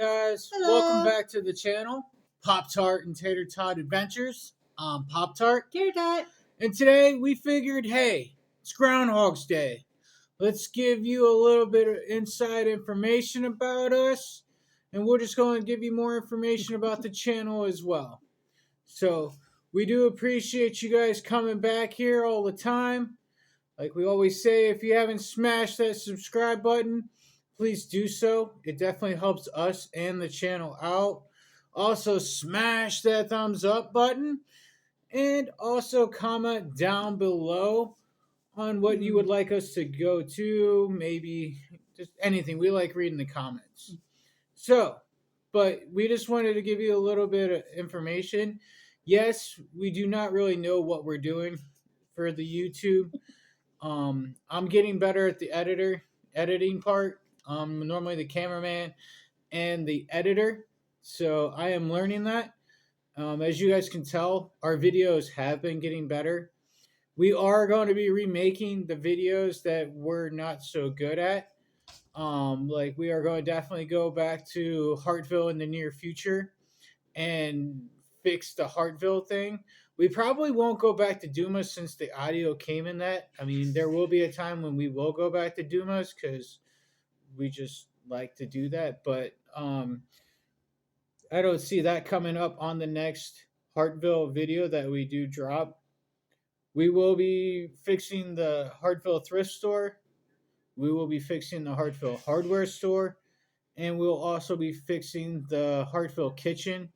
guys, Hello. welcome back to the channel, Poptart and Tatertot Adventures. I'm Poptart, Tatertot. and today we figured, hey, it's Groundhog's Day. Let's give you a little bit of inside information about us, and we're just going to give you more information about the channel as well. So, we do appreciate you guys coming back here all the time. Like we always say, if you haven't smashed that subscribe button, please do so. It definitely helps us and the channel out. Also, smash that thumbs up button and also comment down below on what you would like us to go to. Maybe just anything. We like reading the comments. So, but we just wanted to give you a little bit of information. Yes, we do not really know what we're doing for the YouTube. I'm getting better at the editing part. I'm normally the cameraman and the editor, so I am learning that. As you guys can tell, our videos have been getting better. We are going to be remaking the videos that we're not so good at. Like we are going to definitely go back to Hartville in the near future and fix the Hartville thing. We probably won't go back to Dumas since the audio came in that. I mean, there will be a time when we will go back to Dumas because we just like to do that. But I don't see that coming up on the next Hartville video that we do drop. We will be fixing the Hartville thrift store. We will be fixing the Hartville hardware store. And we'll also be fixing the Hartville kitchen.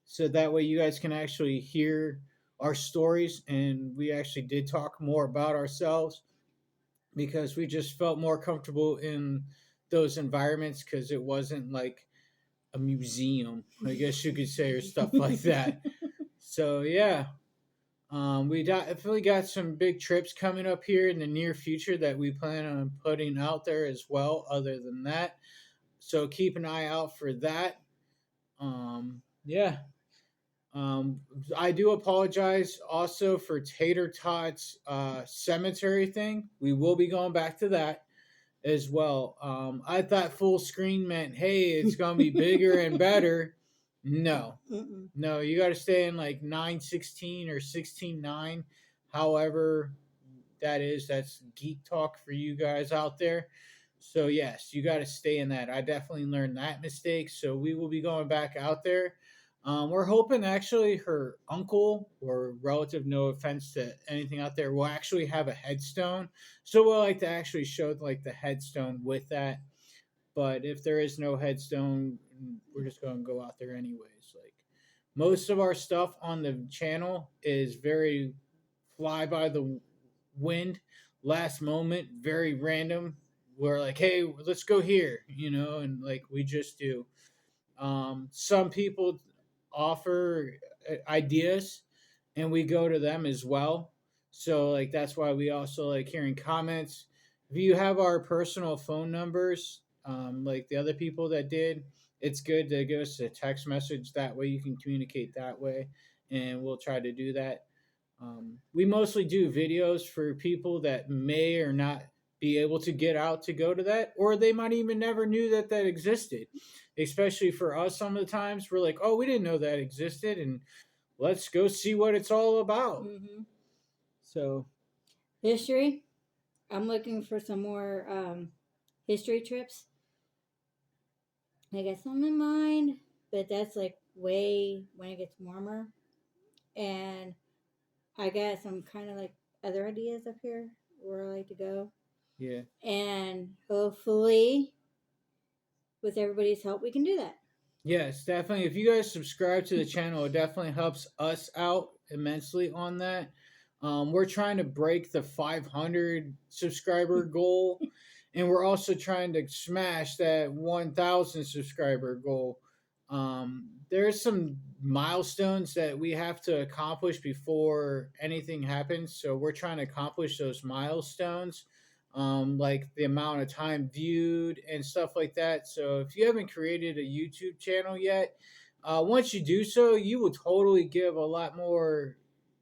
So that way you guys can actually hear our stories, and we actually did talk more about ourselves because we just felt more comfortable in those environments because it wasn't like a museum, I guess you could say, or stuff like that. So yeah, we definitely got some big trips coming up here in the near future that we plan on putting out there as well. Other than that, so keep an eye out for that. Yeah. I do apologize also for Tatertot's cemetery thing. We will be going back to that as well. I thought full screen meant, hey, it's going to be bigger and better. No. No, you got to stay in like 9:16 or 16:9. However, that is, that's geek talk for you guys out there. So, yes, you got to stay in that. I definitely learned that mistake. So, we will be going back out there. We're hoping actually her uncle or relative, no offense to anything out there, will actually have a headstone. So we'll like to actually show like the headstone with that. But if there is no headstone, we're just going to go out there anyways. Like most of our stuff on the channel is very fly by the wind, last moment, very random. We're like, hey, let's go here, and like we just do. Some people offer ideas and we go to them as well. So like that's why we also like hearing comments. If you have our personal phone numbers, like the other people that did, it's good to give us a text message. That way you can communicate that way, and we'll try to do that. We mostly do videos for people that may or not be able to get out to go to that, or they might even never knew that that existed. Especially for us, some of the times we're like, oh, we didn't know that existed, and let's go see what it's all about. So history. I'm looking for some more history trips. I got some in mind, but that's like way when it gets warmer. And I got some kind of like other ideas up here where I like to go. yeah. And hopefully, with everybody's help, we can do that. Yes, definitely. If you guys subscribe to the channel, it definitely helps us out immensely on that. We're trying to break the 500 subscriber goal, and we're also trying to smash that 1,000 subscriber goal. There's some milestones that we have to accomplish before anything happens, so we're trying to accomplish those milestones. Like the amount of time viewed and stuff like that. So if you haven't created a YouTube channel yet, once you do so, you will totally give a lot more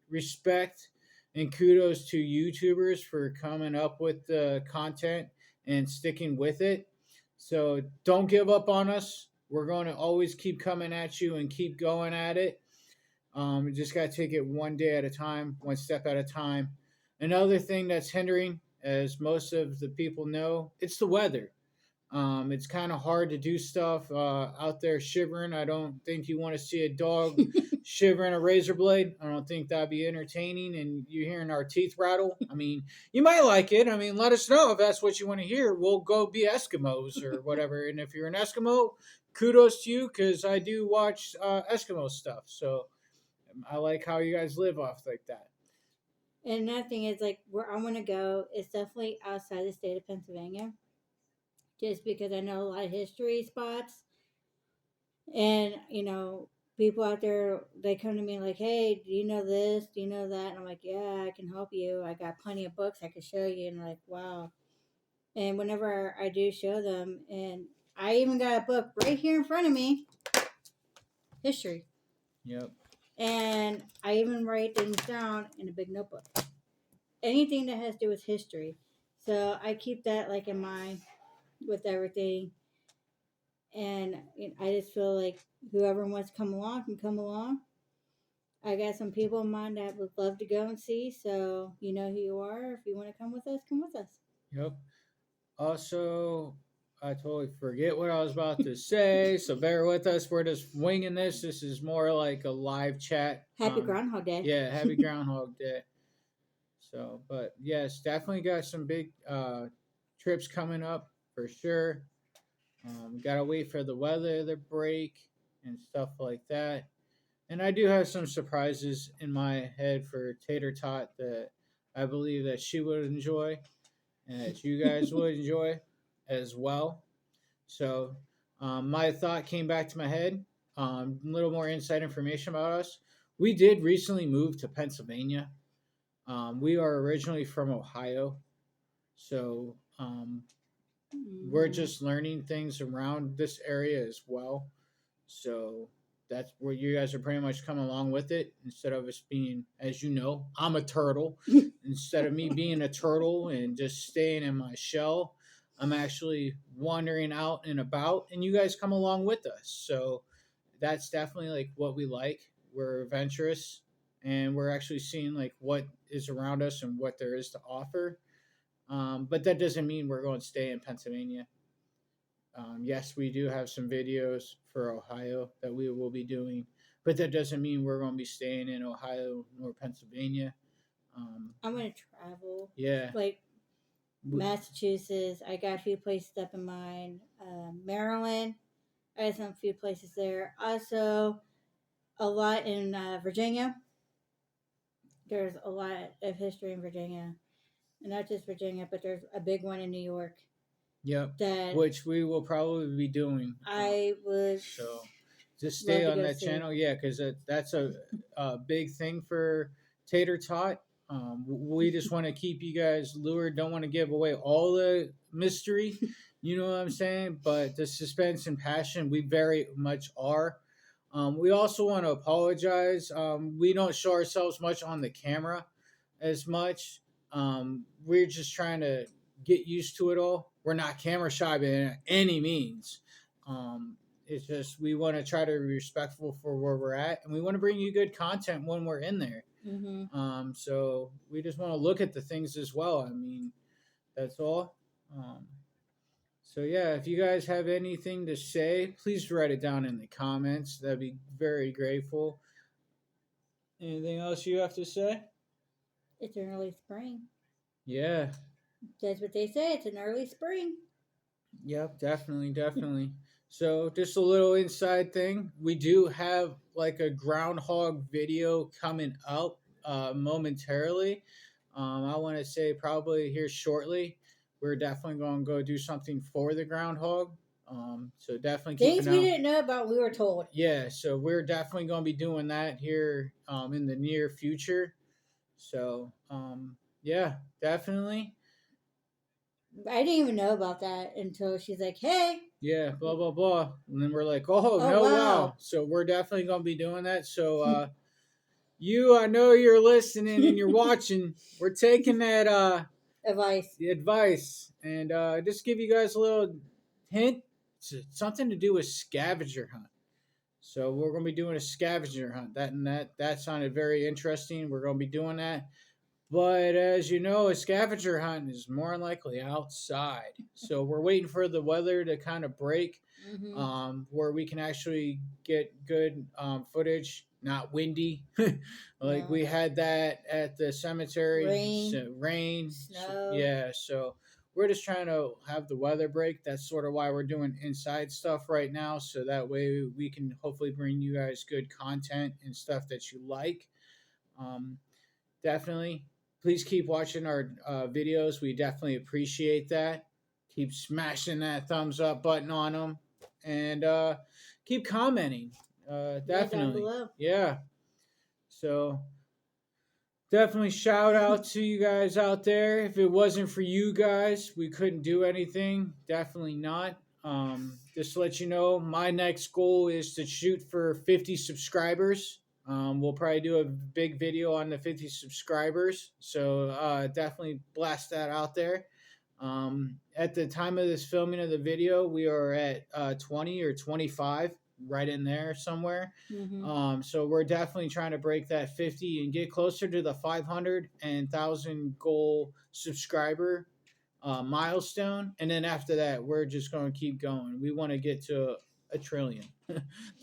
respect and kudos to YouTubers for coming up with the content and sticking with it. So don't give up on us. We're going to always keep coming at you and keep going at it. You just got to take it one day at a time, one step at a time. Another thing that's hindering, as most of the people know, it's the weather. It's kind of hard to do stuff out there shivering. I don't think you want to see a dog shivering a razor blade. I don't think that'd be entertaining. And you're hearing our teeth rattle. I mean, you might like it. I mean, let us know if that's what you want to hear. We'll go be Eskimos or whatever. And if you're an Eskimo, kudos to you because I do watch Eskimo stuff. So I like how you guys live off like that. And another thing is like where I want to go is definitely outside the state of Pennsylvania, just because I know a lot of history spots, and people out there they come to me like, "Hey, do you know this? Do you know that?" And I'm like, "Yeah, I can help you. I got plenty of books I could show you." And they're like, "Wow!" And whenever I do show them, and I even got a book right here in front of me, history. Yep. And I even write things down in a big notebook. Anything that has to do with history. So I keep that like in mind with everything. And I just feel like whoever wants to come along can come along. I got some people in mind that would love to go and see. So you know who you are. If you want to come with us, come with us. Yep. Also, I totally forget what I was about to say, so bear with us. We're just winging this. This is more like a live chat. Happy Groundhog Day. Yeah, happy Groundhog Day. So, but yes, definitely got some big trips coming up for sure. Gotta wait for the weather to break and stuff like that. And I do have some surprises in my head for Tatertot that I believe that she would enjoy and that you guys would enjoy as well. So, my thought came back to my head. A little more inside information about us. We did recently move to Pennsylvania. We are originally from Ohio, so we're just learning things around this area as well. So that's where you guys are pretty much coming along with it instead of us being, as you know, I'm a turtle. Instead of me being a turtle and just staying in my shell, I'm actually wandering out and about, and you guys come along with us. So that's definitely like what we like. We're adventurous, and we're actually seeing like what is around us and what there is to offer. But that doesn't mean we're going to stay in Pennsylvania. Yes, we do have some videos for Ohio that we will be doing, but that doesn't mean we're going to be staying in Ohio nor Pennsylvania. I'm going to travel. Yeah. Like Massachusetts, I got a few places up in mind. Maryland, I have some few places there. Also, a lot in Virginia. There's a lot of history in Virginia. And not just Virginia, but there's a big one in New York. Yep. That which we will probably be doing. I would. So just stay on that channel. Yeah, because that's a big thing for Tater Tot. We just want to keep you guys lured. Don't want to give away all the mystery. You know what I'm saying? But the suspense and passion, we very much are. We also want to apologize. We don't show ourselves much on the camera as much. We're just trying to get used to it all. We're not camera shy by any means. It's just we want to try to be respectful for where we're at, and we want to bring you good content when we're in there. Mm-hmm. So we just want to look at the things as well. I mean, that's all. So yeah, if you guys have anything to say, please write it down in the comments. That'd be very grateful. Anything else you have to say? It's an early spring. Yeah. That's what they say. It's an early spring. Yep, definitely. So just a little inside thing. We do have like a groundhog video coming up momentarily. I want to say probably here shortly. We're definitely going to go do something for the groundhog. So definitely keep things an eye. We didn't know about. We were told. Yeah, so we're definitely going to be doing that here in the near future. So yeah, definitely. I didn't even know about that until she's like, "Hey." Yeah, blah blah blah, and then we're like, "Oh no, wow!" So we're definitely gonna be doing that. So I know you're listening and you're watching. We're taking that advice, and just give you guys a little hint. it's something to do with scavenger hunt. So we're going to be doing a scavenger hunt. That sounded very interesting. We're going to be doing that. But as you know, a scavenger hunt is more than likely outside. So we're waiting for the weather to kind of break, where we can actually get good footage, not windy. Like No. we had that at the cemetery. Rain. Snow. Yeah, so we're just trying to have the weather break. That's sort of why we're doing inside stuff right now. So that way we can hopefully bring you guys good content and stuff that you like. Um, Definitely. Please keep watching our videos. We definitely appreciate that. Keep smashing that thumbs up button on them, and keep commenting. Yeah, down Definitely. below. Yeah. So definitely shout out to you guys out there. If it wasn't for you guys, we couldn't do anything. Definitely not. Just to let you know, my next goal is to shoot for 50 subscribers. We'll probably do a big video on the 50 subscribers. So definitely blast that out there. At the time of this filming of the video, we are at 20 or 25, right in there somewhere. So we're definitely trying to break that 50 and get closer to the 500 and 1,000 goal subscriber milestone. And then after that, we're just going to keep going. We want to get to a trillion.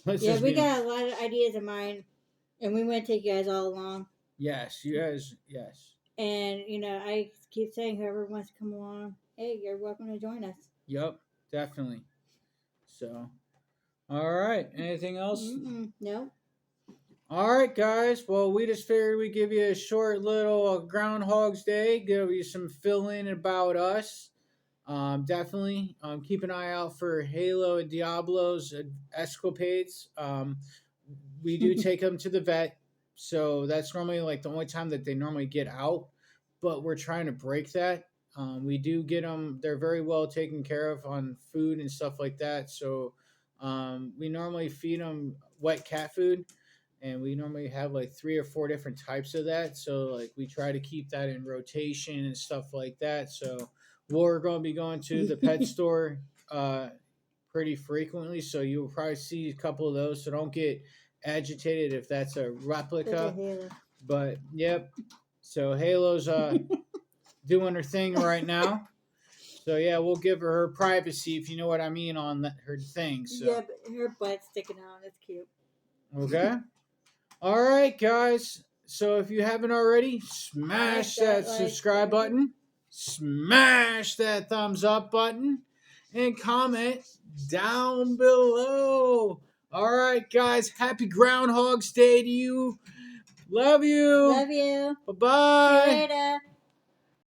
Yeah, we got a lot of ideas in mind, and we want to take you guys all along. Yes, you guys, yes. And, I keep saying whoever wants to come along, hey, you're welcome to join us. Yep, definitely. So, all right. Anything else? No. All right, guys. Well, we just figured we'd give you a short little Groundhog's Day, give you some fill-in about us. Definitely keep an eye out for Halo and Diablo's escapades. We do take them to the vet, so that's normally like the only time that they normally get out, but we're trying to break that. We do get them, they're very well taken care of on food and stuff like that. So we normally feed them wet cat food, and we normally have like 3 or 4 different types of that. So like we try to keep that in rotation and stuff like that. So we're going to be going to the pet store pretty frequently, so you'll probably see a couple of those. So don't get agitated if that's a replica. But yep. So Halo's doing her thing right now. So yeah, we'll give her privacy, if you know what I mean, on her thing. So. Yeah, but her butt's sticking out. That's cute. Okay. All right, guys. So if you haven't already, smash that subscribe button, smash that thumbs up button, and comment down below. All right, guys. Happy Groundhog's Day to you. Love you. Love you. Bye-bye. See you later.